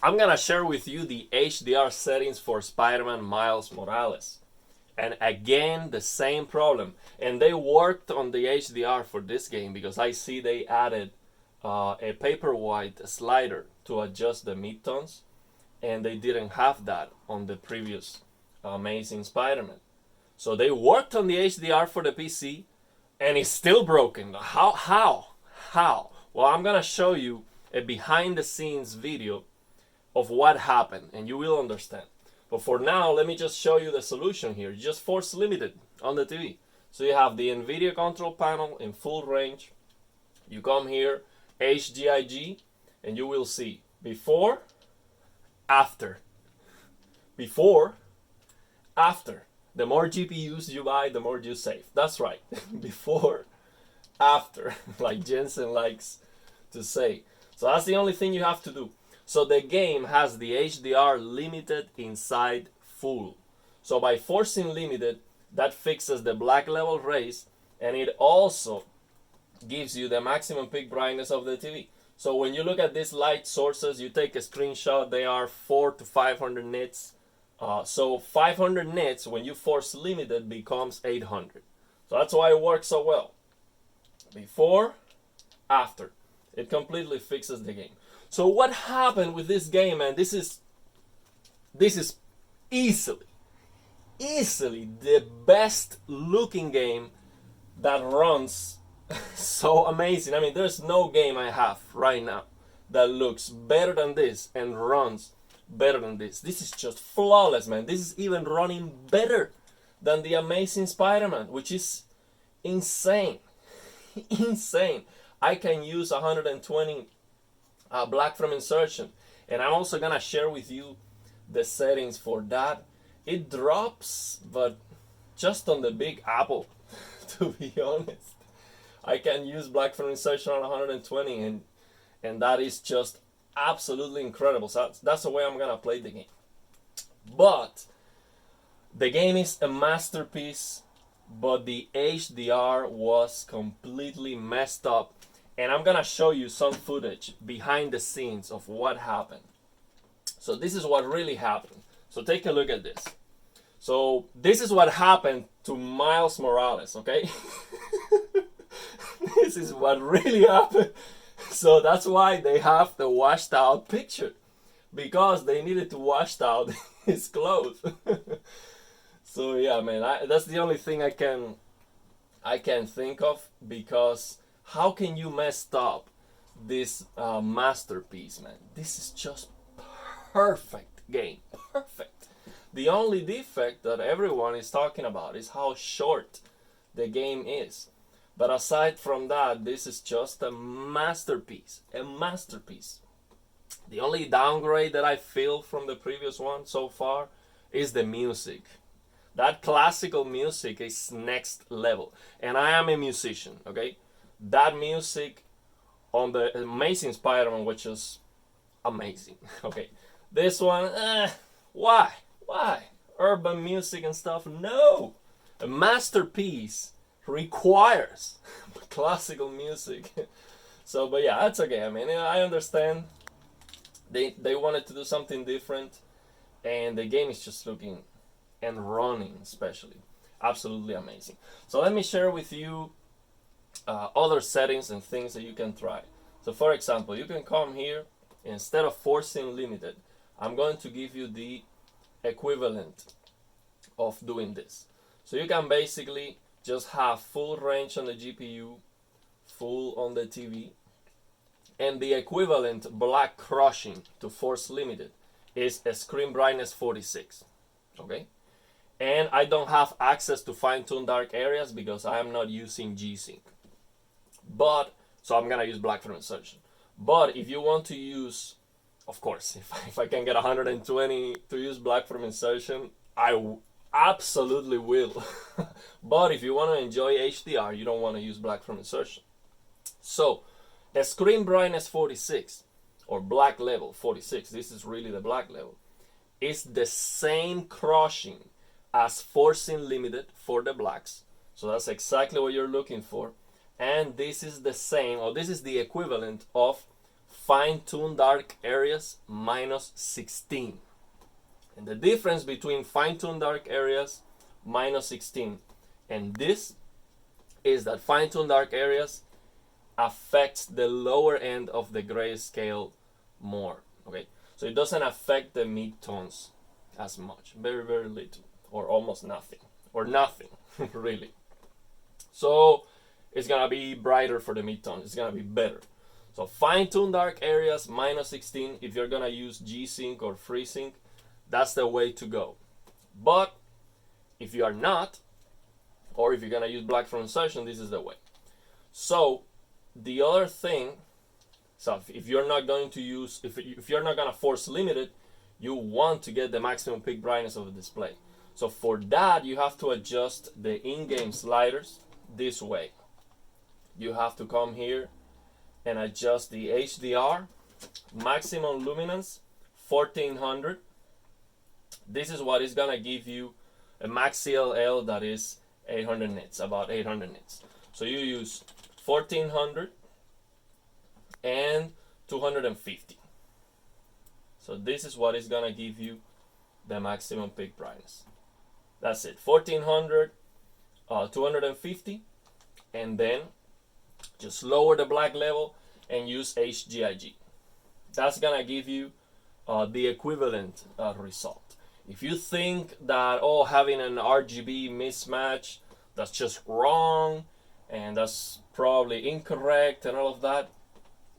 I'm gonna share with you the HDR settings for Spiderman Miles Morales. And again, the same problem. And they worked on the HDR for this game because I see they added a paper white slider to adjust the midtones, and they didn't have that on the previous Amazing Spider-Man. So they worked on the HDR for the PC, and it's still broken. How? Well, I'm gonna show you a behind-the-scenes video of what happened, and you will understand. But for now, let me just show you the solution here. Just force limited on the TV. So you have the NVIDIA control panel in full range. You come here, HGIG, and you will see before, after. Before, after. The more GPUs you buy, the more you save. That's right. Before, after, like Jensen likes to say. So that's the only thing you have to do. So the game has the HDR limited inside full. So by forcing limited, that fixes the black level raise, and it also gives you the maximum peak brightness of the TV. So when you look at these light sources, you take a screenshot, they are 400 to 500 nits. So 500 nits, when you force limited, becomes 800. So that's why it works so well. Before, after. It completely fixes the game. So what happened with this game, man? This is easily the best looking game that runs so amazing. I mean, there's no game I have right now that looks better than this and runs better than this. This is just flawless, man. This is even running better than the Amazing Spider-Man, which is insane. Insane. I can use 120 black from insertion, and I'm also gonna share with you the settings for that. It drops, but just on the Big Apple, to be honest. I can use black from insertion on 120, and that is just absolutely incredible. So that's the way I'm gonna play the game. But the game is a masterpiece, but the HDR was completely messed up. And I'm gonna show you some footage behind the scenes of what happened. So this is what really happened. So take a look at this. So this is what happened to Miles Morales, okay? This is what really happened. So that's why they have the washed out picture, because they needed to wash out his clothes. So yeah, man, that's the only thing I can think of, because how can you mess up this masterpiece, man? This is just perfect game, perfect. The only defect that everyone is talking about is how short the game is. But aside from that, this is just a masterpiece, a masterpiece. The only downgrade that I feel from the previous one so far is the music. That classical music is next level. And I am a musician, okay? That music on the Amazing Spider-Man, which is amazing. Okay, this one, why? Urban music and stuff? No! A masterpiece requires classical music. So, but yeah, that's okay. I mean, I understand. They wanted to do something different, and the game is just looking and running, especially, absolutely amazing. So let me share with you other settings and things that you can try. So for example, you can come here, instead of forcing limited, I'm going to give you the equivalent of doing this. So you can basically just have full range on the GPU, full on the TV, and the equivalent black crushing to force limited is a screen brightness 46, okay? And I don't have access to fine-tune dark areas because I am not using G-Sync. But, so I'm gonna use black from insertion. But if you want to use, of course, if I can get 120 to use black from insertion, I absolutely will. But if you want to enjoy HDR, you don't want to use black from insertion. So, a screen brightness 46, or black level 46, this is really the black level, is the same crushing as forcing limited for the blacks. So that's exactly what you're looking for. And this is the same, or this is the equivalent of fine-tune dark areas minus 16. And the difference between fine-tune dark areas minus 16 and this is that fine-tune dark areas affects the lower end of the grayscale more. Okay, so it doesn't affect the mid-tones as much, very little, or almost nothing, or nothing really. So it's gonna be brighter for the mid-tones, it's gonna be better. So fine-tune dark areas minus 16. If you're gonna use G-Sync or FreeSync, that's the way to go. But if you are not, or if you're gonna use black from insertion, this is the way. So the other thing, so if you're not going to use, if you're not gonna force limit it, you want to get the maximum peak brightness of the display. So for that, you have to adjust the in-game sliders this way. You have to come here and adjust the HDR maximum luminance 1400. This is what is gonna give you a max CLL that is 800 nits, about 800 nits. So you use 1400 and 250. So this is what is gonna give you the maximum peak brightness. That's it, 1400, 250, and then just lower the black level and use HGIG. That's gonna give you the equivalent result. If you think that having an RGB mismatch, that's just wrong and that's probably incorrect and all of that,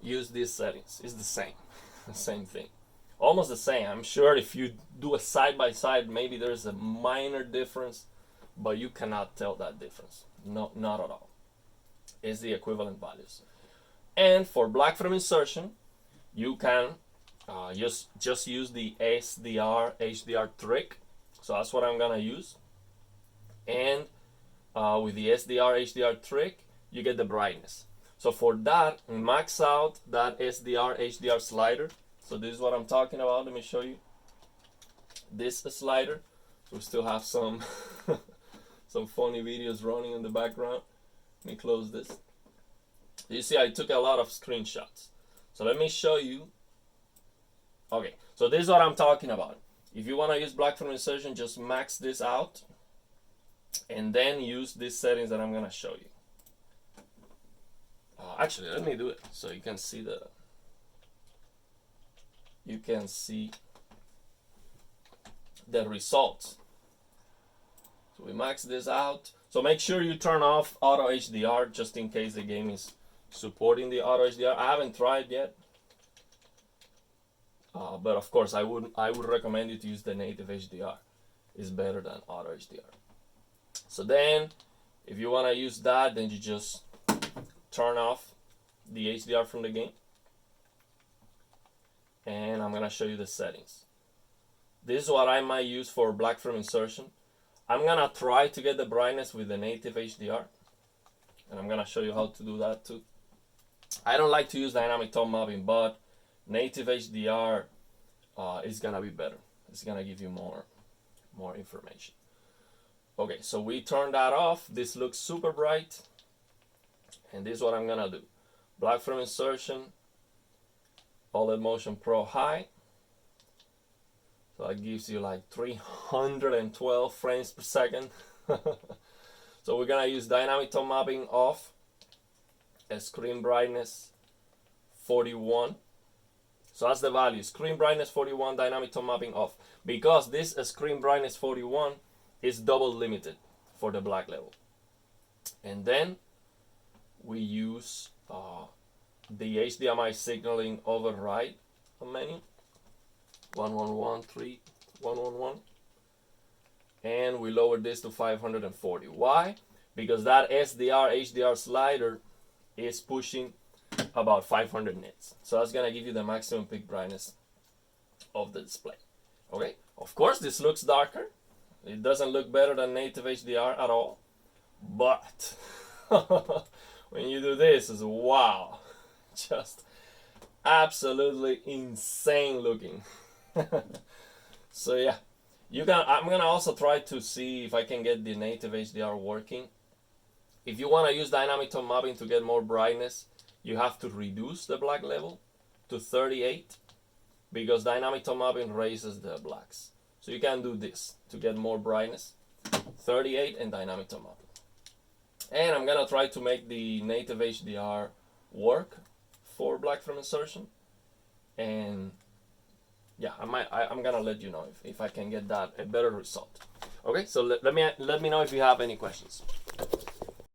use these settings. It's the same, the same thing, almost the same. I'm sure if you do a side by side, maybe there's a minor difference, but you cannot tell that difference. No, not at all. It's the equivalent values. And for black from insertion, you can just use the SDR HDR trick. So that's what I'm gonna use. And with the SDR HDR trick, you get the brightness. So for that, max out that SDR HDR slider. So this is what I'm talking about. Let me show you this slider. So we still have some some funny videos running in the background. Let me close this. You see, I took a lot of screenshots. So let me show you. Okay, so this is what I'm talking about. If you want to use black from insertion, just max this out and then use these settings that I'm gonna show you. Actually, let me do it so you can see the results. So we max this out. So make sure you turn off auto HDR just in case the game is supporting the auto HDR. I haven't tried yet, but of course I would recommend you to use the native HDR. It's better than auto HDR. So then, if you want to use that, then you just turn off the HDR from the game, and I'm gonna show you the settings. This is what I might use for black from insertion. I'm gonna try to get the brightness with the native HDR, and I'm gonna show you how to do that too. I don't like to use dynamic tone mapping, but native HDR is gonna be better. It's gonna give you more information. Okay, so we turn that off. This looks super bright, and this is what I'm gonna do. Black from insertion, OLED Motion Pro high. So that gives you like 312 frames per second. So we're gonna use dynamic tone mapping off, a screen brightness 41. So that's the value, screen brightness 41, dynamic tone mapping off. Because this screen brightness 41 is double limited for the black level. And then we use the HDMI signaling override menu. 111.3.111, and we lower this to 540. Why? Because that SDR HDR slider is pushing about 500 nits. So that's gonna give you the maximum peak brightness of the display. Okay, of course this looks darker. It doesn't look better than native HDR at all, but when you do this, it's wow, just absolutely insane looking. So yeah, I'm gonna also try to see if I can get the native HDR working. If you want to use dynamic tone mapping to get more brightness, you have to reduce the black level to 38 because dynamic tone mapping raises the blacks. So you can do this to get more brightness, 38 and dynamic tone mapping. And I'm gonna try to make the native HDR work for black film insertion. And yeah, I'm gonna let you know if I can get that a better result. Okay, so let me know if you have any questions.